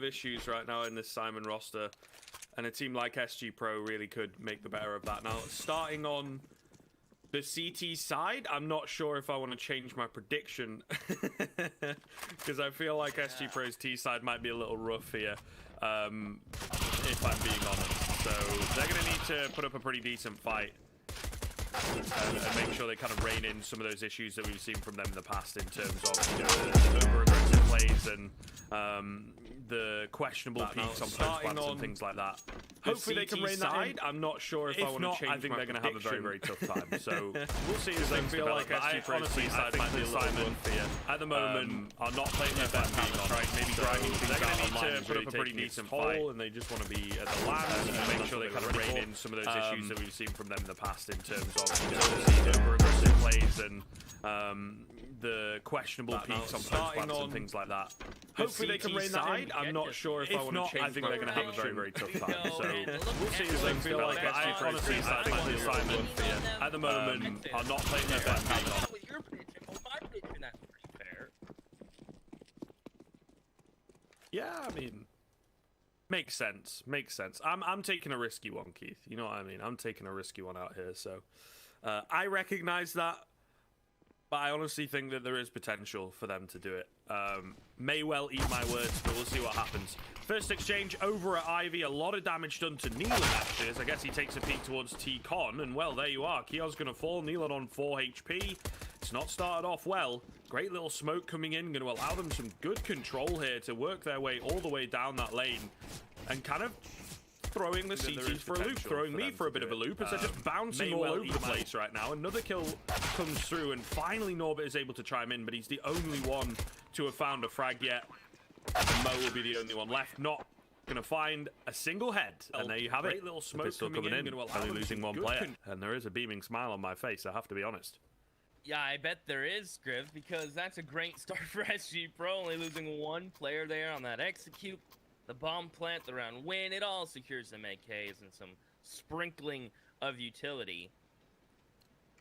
of issues right now in this SYMAN roster, and a team like SG.PRO really could make the better of that. Now, starting on the CT side, I'm not sure if I want to change my prediction because I feel like SG.PRO's T side might be a little rough here, if I'm being honest. So they're going to need to put up a pretty decent fight and make sure they kind of rein in some of those issues that we've seen from them in the past in terms of, you know, the over-aggressive plays and the questionable peaks on post-plants and things like that. Hopefully they can rein that in. I'm not sure if I want to change. I think they're going to have a very, very tough time. So we'll see as things develop. But I honestly, I think the SYMAN at the moment are not playing their best balance, right? Maybe grinding things out online. They're going to need to put up a pretty decent fight, and they just want to be at the land and make sure they kind of rein in some of those issues that we've seen from them in the past in terms of, you know, the over-aggressive plays and the questionable peaks on post-plants and things like that. Hopefully they can rein that in. I'm not sure if I want to change. I think they're going to have a very, very tough time. So we'll see as things develop. But I honestly, I think the SYMAN at the moment are not playing their best balance. With your prediction, well, my prediction, that's pretty fair. Yeah, I mean, makes sense. Makes sense. I'm taking a risky one, Keith. You know what I mean? I'm taking a risky one out here. So I recognize that. But I honestly think that there is potential for them to do it. May well eat my words, but we'll see what happens. First exchange over at Ivy. A lot of damage done to Neelan, actually, as I guess he takes a peek towards T-Con. And, well, there you are. Keo's going to fall. Neelan on 4 HP. It's not started off well. Great little smoke coming in. Going to allow them some good control here to work their way all the way down that lane. And kind of throwing the CTs for a loop, throwing me for a bit of a loop as they're just bouncing all over the place right now. Another kill comes through, and finally Norbert is able to chime in, but he's the only one to have found a frag yet. And Mo will be the only one left, not going to find a single head. And there you have it. Great little smoke coming in, only losing one player. And there is a beaming smile on my face, I have to be honest. Yeah, I bet there is, Griff, because that's a great start for SG.PRO, only losing one player there on that execute. The bomb plant, the round win, it all secures some AKs and some sprinkling of utility.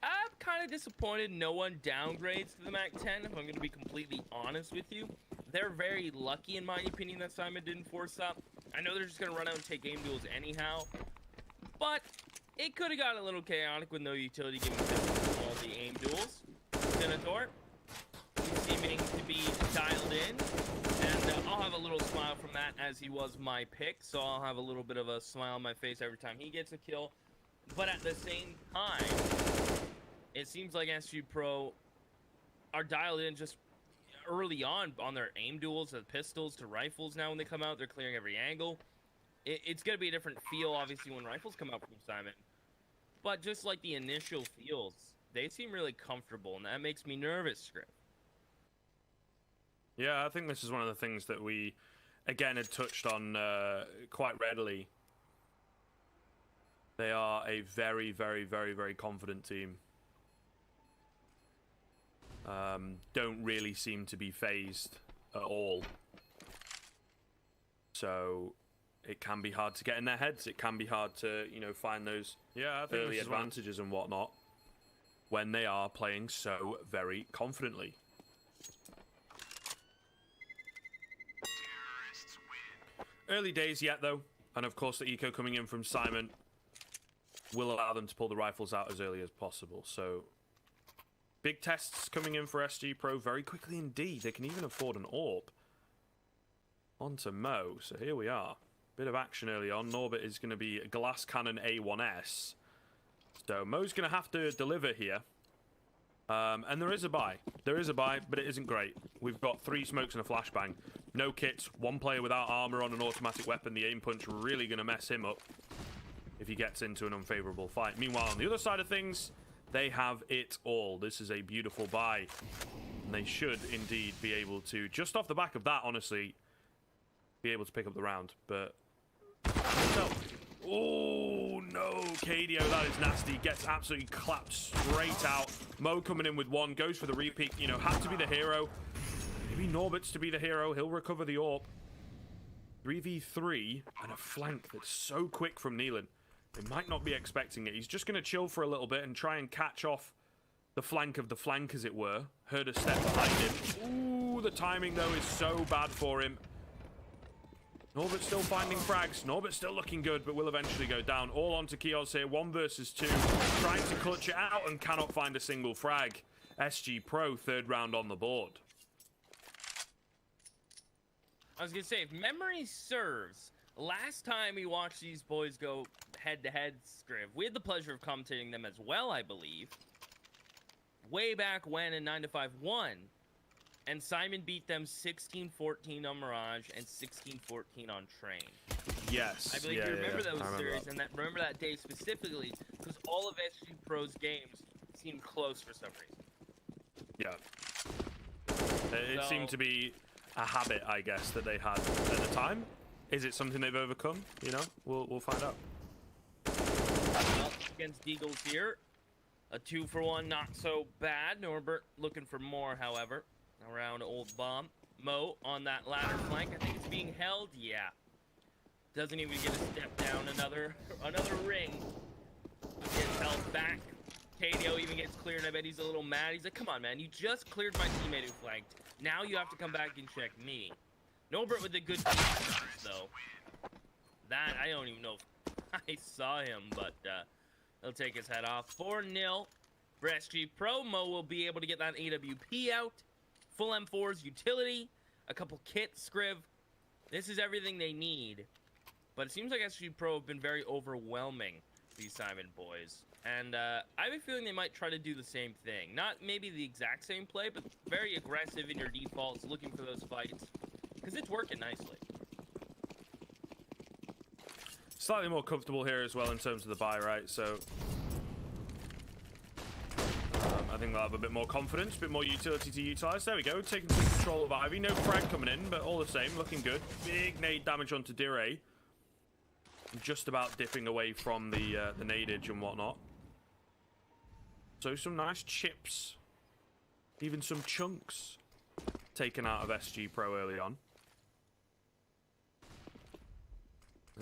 I'm kind of disappointed no one downgrades to the MAC-10, if I'm going to be completely honest with you. They're very lucky, in my opinion, that SYMAN didn't force up. I know they're just going to run out and take aim duels anyhow, but it could have gotten a little chaotic with no utility given all the aim duels. Senator seeming to be dialed in. And I'll have a little smile from that, as he was my pick, so I'll have a little bit of a smile on my face every time he gets a kill. But at the same time, it seems like SG.PRO are dialed in just early on their aim duels, the pistols to rifles. Now when they come out, they're clearing every angle. It's going to be a different feel, obviously, when rifles come out from SYMAN. But just like the initial feels, they seem really comfortable, and that makes me nervous, Script. Yeah, I think this is one of the things that we, again, had touched on quite readily. They are a very, very, very, very confident team. Don't really seem to be phased at all. So it can be hard to get in their heads. It can be hard to, you know, find those early advantages and whatnot when they are playing so very confidently. Early days yet, though, and of course the eco coming in from SYMAN will allow them to pull the rifles out as early as possible. So big tests coming in for SG.PRO very quickly indeed. They can even afford an AWP. On to Mo. So here we are. Bit of action early on. Norbert is going to be glass cannon A1S. So Mo's going to have to deliver here. And there is a buy. There is a buy, but it isn't great. We've got 3 smokes and a flashbang. No kits, 1 player without armor on an automatic weapon. The aim punch really going to mess him up if he gets into an unfavorable fight. Meanwhile, on the other side of things, they have it all. This is a beautiful buy. And they should indeed be able to, just off the back of that, honestly, be able to pick up the round. But oh no, KDO, that is nasty. Gets absolutely clapped straight out. Mo coming in with 1, goes for the repeat. You know, had to be the hero. Maybe Norbert's to be the hero. He'll recover the AWP. 3v3 and a flank that's so quick from Neelan. They might not be expecting it. He's just going to chill for a little bit and try and catch off the flank of the flank, as it were. Heard a step behind him. Ooh, the timing, though, is so bad for him. Norbert still finding frags. Norbert still looking good, but will eventually go down. All onto Kios here. 1 versus 2. Trying to clutch it out and cannot find a single frag. SG.PRO, 3rd round on the board. I was going to say, if memory serves, last time we watched these boys go head-to-head, Scriv, we had the pleasure of commentating them as well, I believe. Way back when in 9-5-1. And SYMAN beat them 16-14 on Mirage and 16-14 on Train. Yes. I believe you remember those series, and remember that day specifically, because all of SG.PRO's games seemed close for some reason. Yeah. It seemed to be a habit, I guess, that they had at the time. Is it something they've overcome? You know, we'll find out. Well, against Deagles here. A 2-for-1, not so bad. Norbert looking for more, however. Around Old Bomb. Mo on that ladder flank. I think it's being held. Yeah. Doesn't even get a step down. Another ring. Gets held back. KDO even gets cleared. I bet he's a little mad. He's like, come on, man. You just cleared my teammate who flanked. Now you have to come back and check me. Norbert with a good defense, though. That, I don't even know if I saw him, but he'll take his head off. 4-0 for SG.PRO. Mo will be able to get that AWP out. Full M4's utility, a couple kits, Scriv. This is everything they need. But it seems like SG.PRO have been very overwhelming, these SYMAN boys. And I have a feeling they might try to do the same thing. Not maybe the exact same play, but very aggressive in your defaults, looking for those fights. Because it's working nicely. Slightly more comfortable here as well in terms of the buy, right? So I think they'll have a bit more confidence, a bit more utility to utilize. There we go, taking some control of Ivy. No frag coming in, but all the same, looking good. Big nade damage onto Dire. Just about dipping away from the nadage and whatnot. So some nice chips. Even some chunks taken out of SG.PRO early on.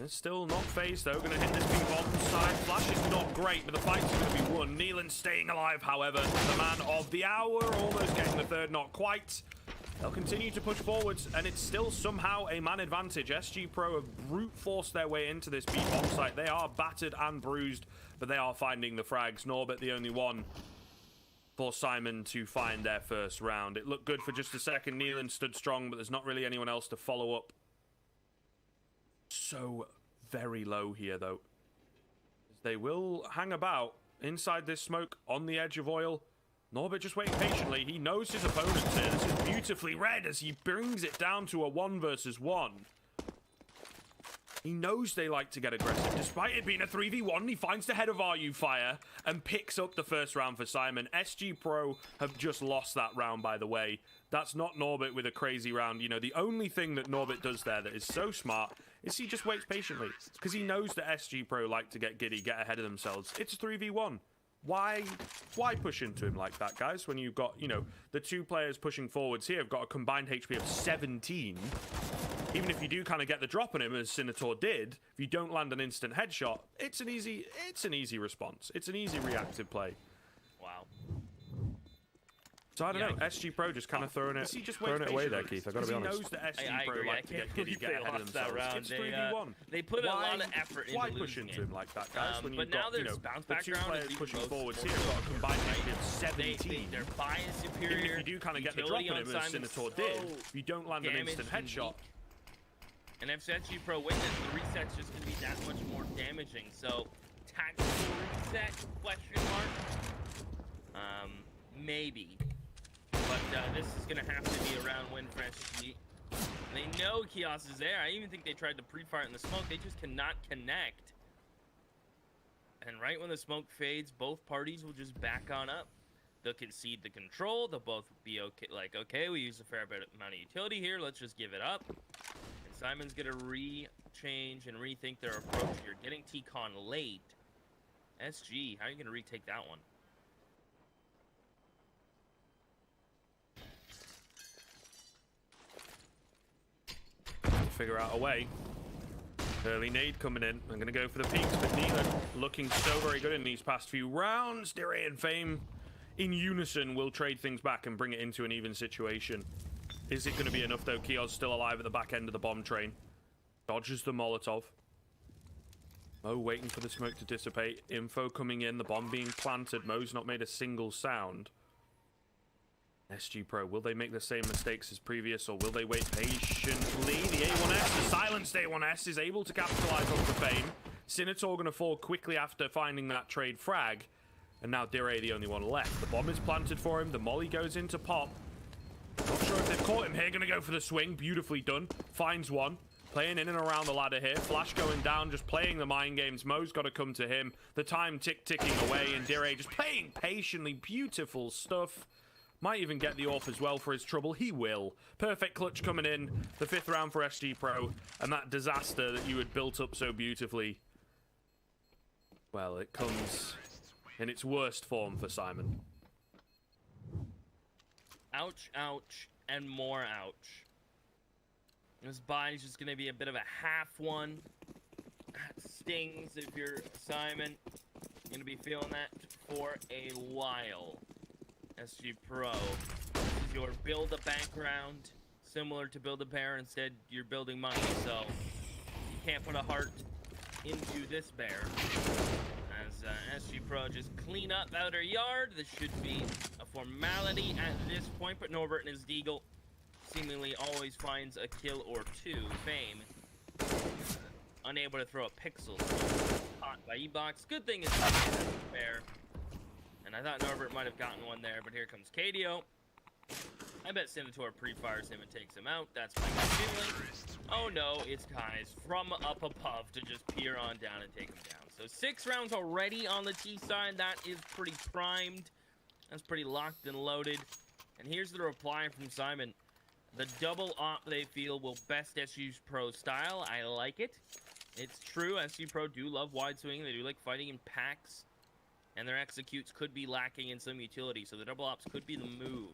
It's still not phased though, going to hit this big bomb side. Flash is not great, but the fight's going to be won. Neelan staying alive, however. The man of the hour, almost getting the 3rd, not quite. They'll continue to push forwards, and it's still somehow a man advantage. SG.PRO have brute forced their way into this B bomb site. They are battered and bruised, but they are finding the frags. Norbert the only one for SYMAN to find their 1st round. It looked good for just a second. Neelan stood strong, but there's not really anyone else to follow up. So very low here, though. They will hang about inside this smoke on the edge of oil. Norbert just waiting patiently. He knows his opponents here. This is beautifully read as he brings it down to a 1 versus 1. He knows they like to get aggressive. Despite it being a 3v1, he finds the head of RU Fire and picks up the 1st round for SYMAN. SG.PRO have just lost that round, by the way. That's not Norbert with a crazy round. You know, the only thing that Norbert does there that is so smart is he just waits patiently. Because he knows that SG.PRO like to get giddy, get ahead of themselves. It's a 3v1. Why push into him like that, guys, when you've got, you know, the 2 players pushing forwards here have got a combined HP of 17. Even if you do kind of get the drop on him, as Sinator did, if you don't land an instant headshot, it's an easy response. It's an easy reactive play. Wow. So I don't know, SG.PRO just kind of throwing it away there, Keith. I gotta be honest. He knows that SG.PRO like to get giddy, get ahead of themselves. It's 3v1. They put a lot of effort into Why push into him like that, guys? When but you've now got, you know, bounce the back 2 round players pushing forwards here have got a combined HP of 17. Their buy is superior. Even if you do kind of get the drop on him, as Sinator did, if you don't land an instant headshot. And if SG.PRO win this, the reset's just going to be that much more damaging. So, tactical reset, question mark? Maybe. But this is going to have to be a round win for SG. They know Kios is there. I even think they tried to pre-fire it in the smoke. They just cannot connect. And right when the smoke fades, both parties will just back on up. They'll concede the control. They'll both be okay. Like, okay, we used a fair bit amount of utility here. Let's just give it up. And SYMAN's going to re-change and rethink their approach here. Getting T-Con late. SG, how are you going to retake that one? Figure out a way. Early nade coming in. I'm going to go for the peaks, but Neelan looking so very good in these past few rounds. Dire and Fame in unison will trade things back and bring it into an even situation. Is it going to be enough, though? Kios still alive at the back end of the bomb train. Dodges the Molotov. Mo waiting for the smoke to dissipate. Info coming in. The bomb being planted. Mo's not made a single sound. SG.PRO, will they make the same mistakes as previous, or will they wait patiently? The A1S, the silenced A1S, is able to capitalize on the fame. Sinator going to fall quickly after finding that trade frag. And now Dire the only one left. The bomb is planted for him. The molly goes into pop. Not sure if they've caught him here. Going to go for the swing. Beautifully done. Finds one. Playing in and around the ladder here. Flash going down, just playing the mind games. Mo's got to come to him. The time ticking away, and Dire just playing patiently. Beautiful stuff. Might even get the AWP as well for his trouble. He will. Perfect clutch coming in. The 5th round for SG.PRO. And that disaster that you had built up so beautifully. Well, it comes in its worst form for SYMAN. Ouch, ouch, and more ouch. This body's just going to be a bit of a half one. That stings if you're SYMAN. You're going to be feeling that for a while. SG.PRO. This is your build-a-bank round. Similar to Build-A-Bear, instead you're building money, so you can't put a heart into this bear. As SG.PRO just clean up outer yard. This should be a formality at this point, but Norbert and his Deagle seemingly always finds a kill or two. Fame unable to throw a pixel. Caught by E-Box. Good thing is fair. And I thought Norbert might have gotten one there, but here comes KDO. I bet Sinator pre-fires him and takes him out. That's my feeling. Oh no, it's Kai's from up above to just peer on down and take him down. So 6 rounds already on the T side. That is pretty primed. That's pretty locked and loaded. And here's the reply from SYMAN. The double op they feel will best SG.PRO style. I like it. It's true, SG.PRO do love wide swinging. They do like fighting in packs. And their executes could be lacking in some utility, so the double ops could be the move.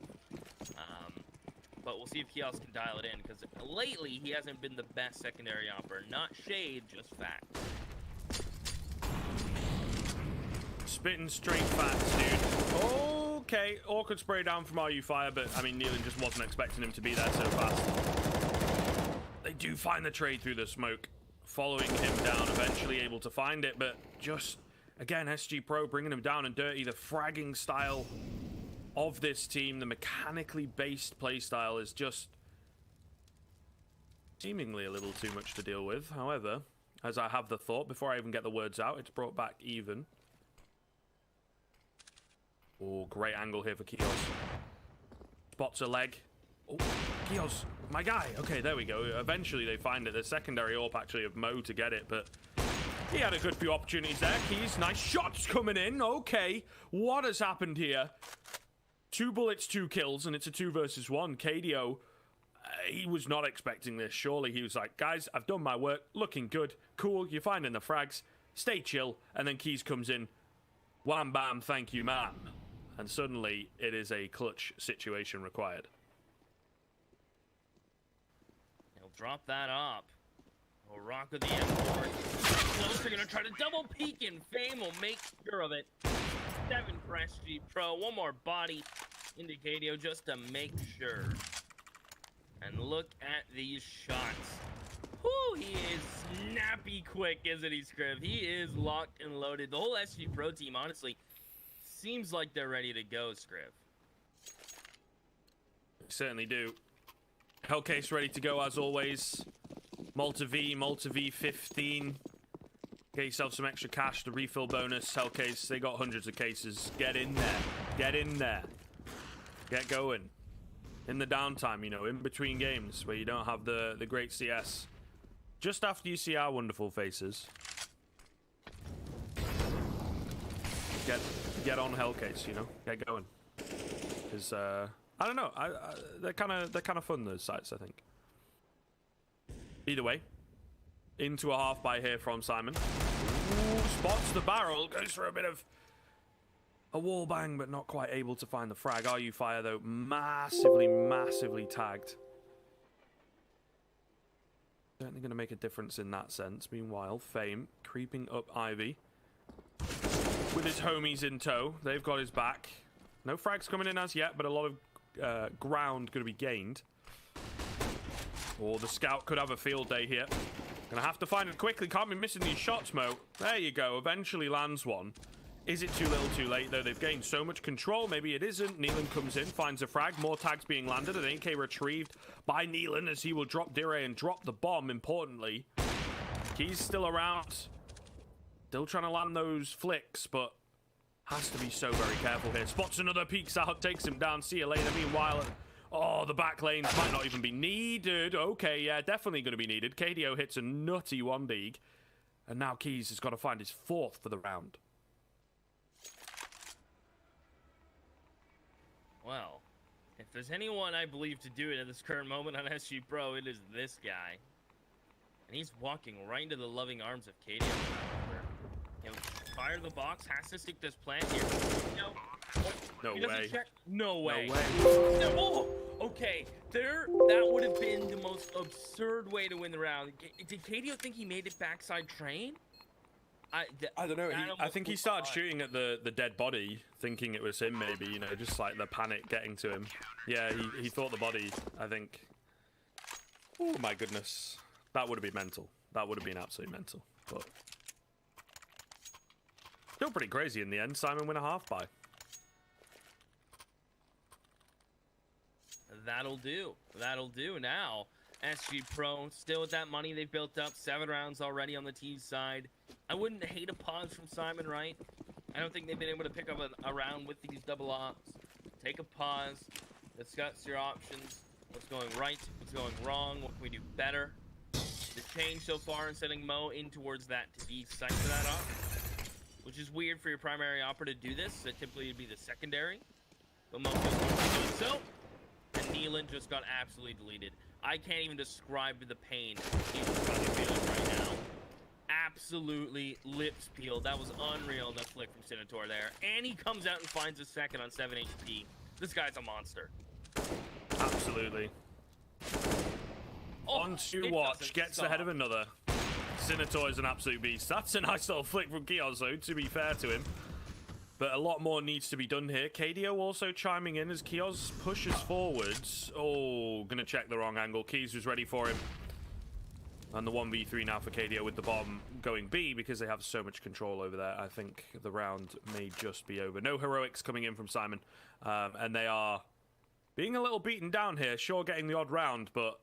But we'll see if he else can dial it in, because lately he hasn't been the best secondary opper. Not shade, just fact. Spitting straight facts, dude. Okay, awkward spray down from RU Fire, but I mean, Nealon just wasn't expecting him to be there so fast. They do find the trade through the smoke, following him down, eventually able to find it, but just... Again, SG.PRO bringing him down and dirty. The fragging style of this team, the mechanically based play style, is just seemingly a little too much to deal with. However, as I have the thought, before I even get the words out, it's brought back even. Oh, great angle here for Kios. Spots a leg. Oh, Kios, my guy. Okay, there we go. Eventually they find it. The secondary AWP actually of Mo to get it, but... He had a good few opportunities there. Keys, nice shots coming in. Okay, what has happened here? 2 bullets, 2 kills, and it's a 2 versus 1. KDO, he was not expecting this. Surely he was like, guys, I've done my work. Looking good. Cool, you're finding the frags. Stay chill. And then Keys comes in. Wham, bam, thank you, man. And suddenly, it is a clutch situation required. He'll drop that up. We'll rock with the M4. Closer, gonna try to double peek, and Fame will make sure of it. 7 for SG.PRO. One more body into KDO just to make sure. And look at these shots. Whoo, he is snappy quick, isn't he, Scriv? He is locked and loaded. The whole SG.PRO team, honestly, seems like they're ready to go, Scriv. Certainly do. Hellcase ready to go as always. Malta V 15. Get yourself some extra cash, the refill bonus. Hellcase, they got hundreds of cases. Get in there. Get in there. Get going. In the downtime, you know, in between games where you don't have the great CS. Just after you see our wonderful faces. Get on Hellcase, you know. Get going. Because I don't know. They're kind of fun, those sites, I think. Either way, into a half by here from SYMAN. Ooh, spots the barrel, goes for a bit of a wall bang, but not quite able to find the frag. RU Fire, though, massively tagged. Certainly going to make a difference in that sense. Meanwhile, Fame creeping up Ivy with his homies in tow. They've got his back. No frags coming in as yet, but a lot of ground going to be gained. Or the scout could have a field day here. Gonna have to find it quickly. Can't be missing these shots, Mo. There you go. Eventually lands one. Is it too little too late, though? They've gained so much control. Maybe it isn't. Neelan comes in, finds a frag. More tags being landed. An AK retrieved by Neelan as he will drop Dire and drop the bomb, importantly. He's still around. Still trying to land those flicks, but has to be so very careful here. Spots another, peeks out, takes him down. See you later. Meanwhile, oh, the back lanes might not even be needed. Okay, yeah, definitely going to be needed. KDO hits a nutty 1-dig. And now Keys has got to find his 4th for the round. Well, if there's anyone I believe to do it at this current moment on SG.PRO, it is this guy. And he's walking right into the loving arms of KDO. You know, fire the box, has to stick this plant here. No way. No way. No way. No, oh, okay, that would have been the most absurd way to win the round. Did KDO think he made it backside train? I don't know. I think he started shooting at the dead body, thinking it was him, maybe, you know, just like the panic getting to him. Yeah, he thought the body, I think. Oh, my goodness. That would have been mental. That would have been absolutely mental. But still pretty crazy in the end. Simon win a half by. That'll do. That'll do. Now, SG.PRO still with that money they've built up. 7 rounds already on the T side. I wouldn't hate a pause from SYMAN, right? I don't think they've been able to pick up a round with these double ops. Take a pause. Discuss your options. What's going right? What's going wrong? What can we do better? The change so far in setting Mo in towards that to be psyched for that op, which is weird for your primary opera to do this. So typically it'd be the secondary, but Mo just doing so. And Neelan just got absolutely deleted. I can't even describe the pain he's feeling right now. Absolutely lips peeled. That was unreal, the flick from Senator there. And he comes out and finds a second on 7 HP. This guy's a monster. Absolutely. Oh, On to watch. Gets ahead of another. Senator is an absolute beast. That's a nice little flick from Kios, though, to be fair to him. But a lot more needs to be done here. KDO also chiming in as Kios pushes forwards. Oh, gonna check the wrong angle. Keys was ready for him. And the 1v3 now for KDO with the bomb going B because they have so much control over there. I think the round may just be over. No heroics coming in from SYMAN. And they are being a little beaten down here. Sure, getting the odd round, but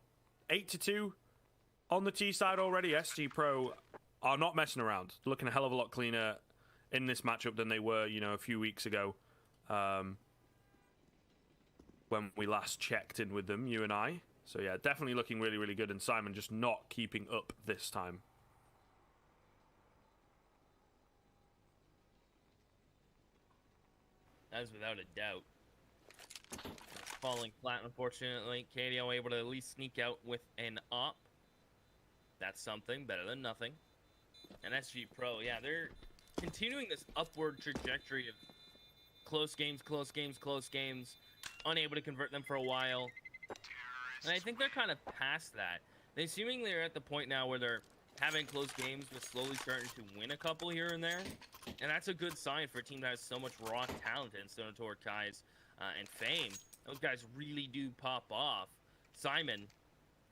8-2 on the T side already. SG.PRO are not messing around. Looking a hell of a lot cleaner in this matchup than they were, you know, a few weeks ago. When we last checked in with them, you and I. So yeah, definitely looking really, really good. And SYMAN just not keeping up this time. That is without a doubt. Falling flat, unfortunately. KDO able to at least sneak out with an op. That's something better than nothing. And SG.PRO, yeah, they're continuing this upward trajectory of close games, close games, close games. Unable to convert them for a while. And I think they're kind of past that. They seemingly are at the point now where they're having close games but slowly starting to win a couple here and there. And that's a good sign for a team that has so much raw talent in Senator, Kais, and Fame. Those guys really do pop off. SYMAN,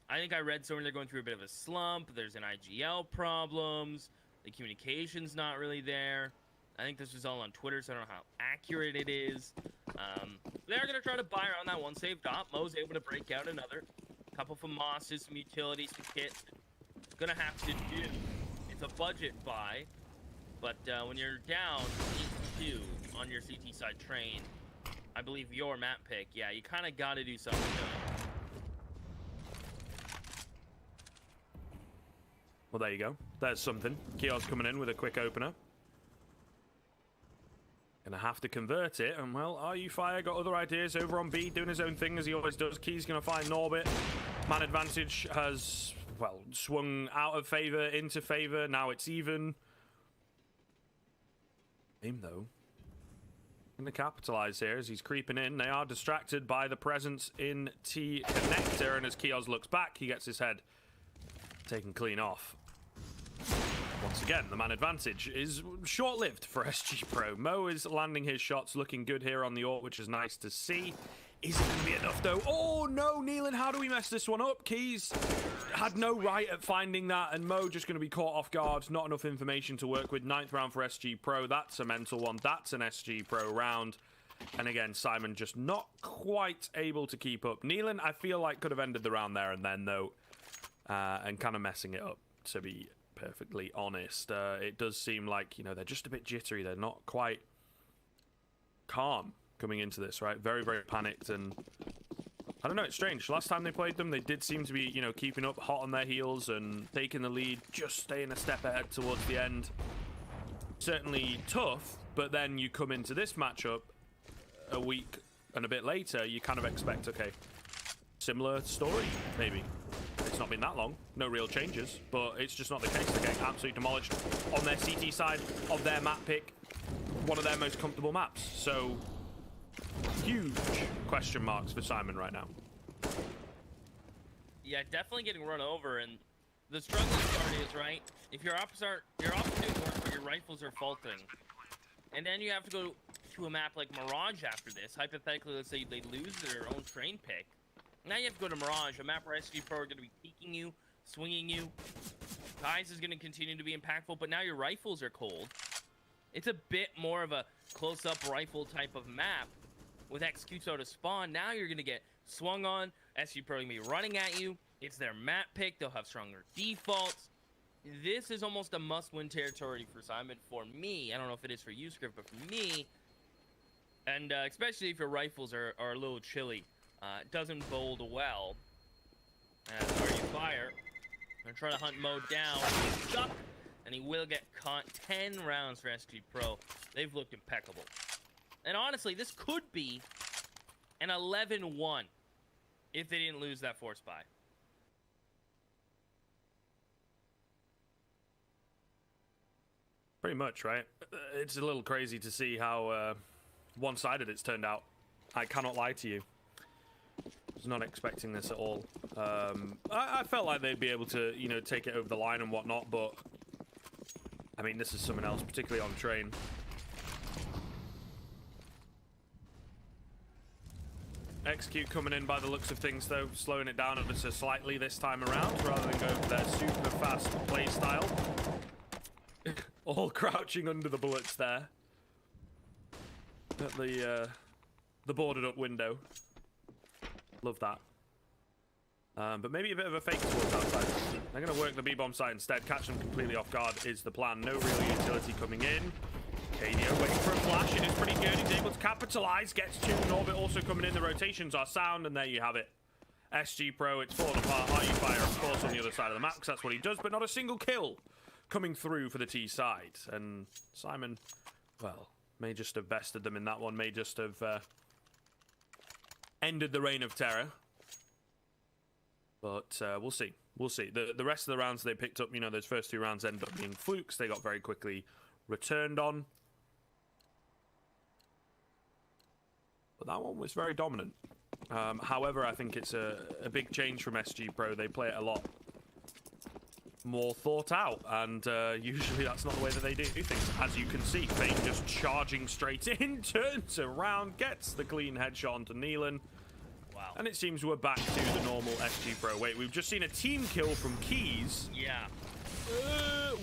I think I read somewhere they're going through a bit of a slump. There's an IGL problems. The communication's not really there. I think this was all on Twitter, so I don't know how accurate it is. They're going to try to buy around that one saved op. Mo's able to break out another. Couple from Mosses, some utilities, some kits. Gonna have to do. It's a budget buy, but when you're down 8-2 on your CT side train, I believe your map pick, yeah, you kind of got to do something to it. Well, there you go. There's something. Kios coming in with a quick opener. Gonna have to convert it, and well, RU-Fire got other ideas over on B, doing his own thing as he always does. Key's gonna find Norbit. Man advantage has, well, swung out of favor into favor. Now it's even. Him though, gonna capitalize here as he's creeping in. They are distracted by the presence in T connector, and as Kios looks back, he gets his head taken clean off. Once again, the man advantage is short-lived for SG.PRO. Mo is landing his shots, looking good here on the AWP, which is nice to see. Is it going to be enough, though? Oh, no, Neelan, how do we mess this one up? Keys had no right at finding that, and Mo just going to be caught off guard. Not enough information to work with. 9th round for SG.PRO. That's a mental one. That's an SG.PRO round. And again, SYMAN just not quite able to keep up. Neelan, I feel like, could have ended the round there and then, though, and kind of messing it up, to be perfectly honest. It does seem like, you know, they're just a bit jittery. They're not quite calm coming into this, right? Very, very panicked, and I don't know, it's strange. Last time they played them, they did seem to be, you know, keeping up, hot on their heels and taking the lead, just staying a step ahead towards the end. Certainly tough, but then you come into this matchup a week and a bit later, you kind of expect, okay, similar story, maybe. It's not been that long, no real changes, but it's just not the case. They're getting absolutely demolished on their CT side of their map pick, one of their most comfortable maps. So huge question marks for SYMAN right now. Yeah, definitely getting run over, and the struggling part is, right, if your ops doing work, but your rifles are faulting, and then you have to go to a map like Mirage after this. Hypothetically, let's say they lose their own train pick. Now you have to go to Mirage, a map where SG.PRO are going to be peeking you, swinging you. Guys is going to continue to be impactful, but now your rifles are cold. It's a bit more of a close-up rifle type of map with executes out of spawn. Now you're going to get swung on. SG.PRO going to be running at you. It's their map pick. They'll have stronger defaults. This is almost a must-win territory for SYMAN for me. I don't know if it is for you, Script, but for me, and especially if your rifles are a little chilly, it doesn't bode well. As where you fire, I'm trying to hunt Mo down. He's stuck, and he will get caught. 10 rounds for SG.PRO. They've looked impeccable. And honestly, this could be an 11-1 if they didn't lose that force buy. Pretty much, right? It's a little crazy to see how one-sided it's turned out. I cannot lie to you. I was not expecting this at all. I felt like they'd be able to, you know, take it over the line and whatnot, but I mean, this is someone else, particularly on train. Execute coming in by the looks of things, though, slowing it down ever so slightly this time around, rather than going for their super fast play style. All crouching under the bullets there. At the boarded up window. Love that. But maybe a bit of a fake towards that side. They're going to work the B-bomb side instead. Catch them completely off guard is the plan. No real utility coming in. KDO waiting for a flash. It is pretty good. He's able to capitalize. Gets two in orbit also coming in. The rotations are sound, and there you have it. SG.PRO, it's falling apart. Are you fire, of course, on the other side of the map, because that's what he does, but not a single kill coming through for the T side. And SYMAN, well, may just have bested them in that one. May just have ended the reign of terror. But we'll see. We'll see. The rest of the rounds they picked up, you know, those first two rounds ended up being flukes. They got very quickly returned on. But that one was very dominant. However, I think it's a big change from SG.PRO. They play it a lot more thought out, and usually that's not the way that they do things. As you can see, Fane just charging straight in, turns around, gets the clean headshot onto Neelan. Wow. And it seems we're back to the normal SG.PRO. Wait, we've just seen a team kill from Keys. Yeah.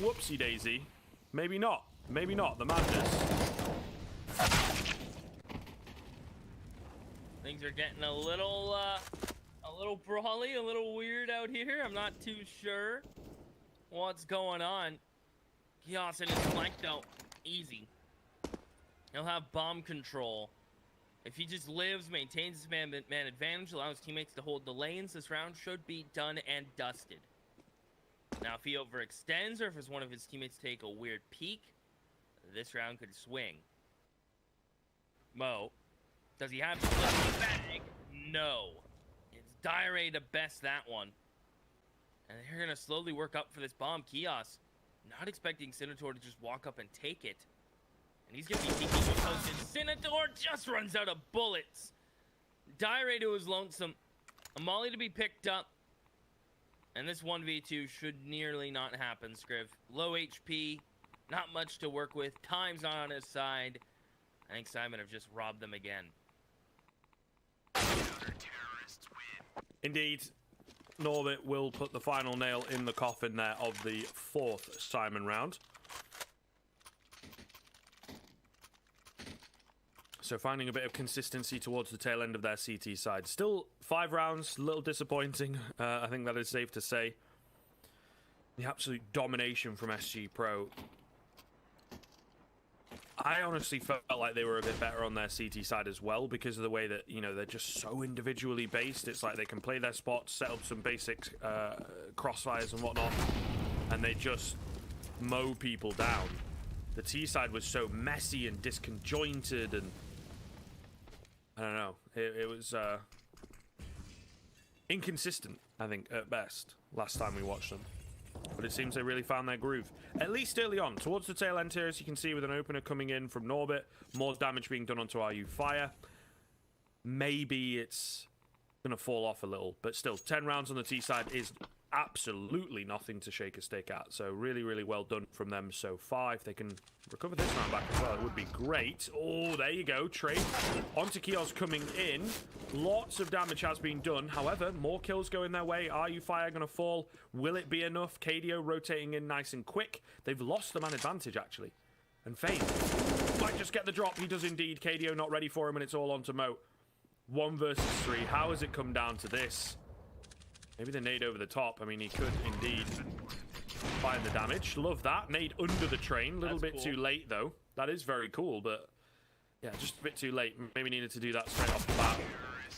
Whoopsie daisy. Maybe not. Maybe not. The madness. Things are getting a little brawly, a little weird out here. I'm not too sure what's going on. Chaos in his flank, though. Easy. He'll have bomb control. If he just lives, maintains his man advantage, allows teammates to hold the lanes, this round should be done and dusted. Now, if he overextends, or if it's one of his teammates take a weird peek, this round could swing. Mo, does he have the bag? No. It's Dire to best that one. And they're going to slowly work up for this bomb. Kios, not expecting Senator to just walk up and take it. And he's going to be peeking with posted. Senator just runs out of bullets. Dire to his lonesome. A molly to be picked up. And this 1v2 should nearly not happen, Scriv. Low HP, not much to work with. Time's not on his side. I think SYMAN have just robbed them again. Indeed, Norbit will put the final nail in the coffin there of the 4th SYMAN round. So finding a bit of consistency towards the tail end of their CT side. Still 5 rounds, a little disappointing. I think that is safe to say. The absolute domination from SG.PRO. I honestly felt like they were a bit better on their CT side as well because of the way that, you know, they're just so individually based. It's like they can play their spots, set up some basic crossfires and whatnot, and they just mow people down. The T side was so messy and disconjointed, and I don't know. It was inconsistent, I think, at best, last time we watched them. But it seems they really found their groove. At least early on. Towards the tail end here, as you can see, with an opener coming in from Norbit. More damage being done onto RU Fire. Maybe it's going to fall off a little. But still, 10 rounds on the T side is absolutely nothing to shake a stick at. So really, really well done from them so far. If they can recover this round back as well, it would be great. Oh, there you go. Trade onto Kiosk coming in. Lots of damage has been done. However, more kills going their way. RU Fire going to fall. Will it be enough? KDO rotating in nice and quick. They've lost the man advantage, actually. And Fane might just get the drop. He does indeed. KDO not ready for him, and it's all on to Mo. 1 versus 3. How has it come down to this? Maybe the nade over the top. I mean, he could indeed find the damage. Love that. Nade under the train. A little bit cool. Too late, though. That is very cool, but yeah, just a bit too late. Maybe needed to do that straight off the bat.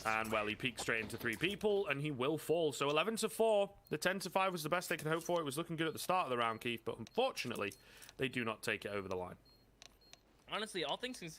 And, well, he peeked straight into 3 people, and he will fall. So 11-4. The 10-5 was the best they could hope for. It was looking good at the start of the round, Keith, but unfortunately, they do not take it over the line. Honestly, all things considered,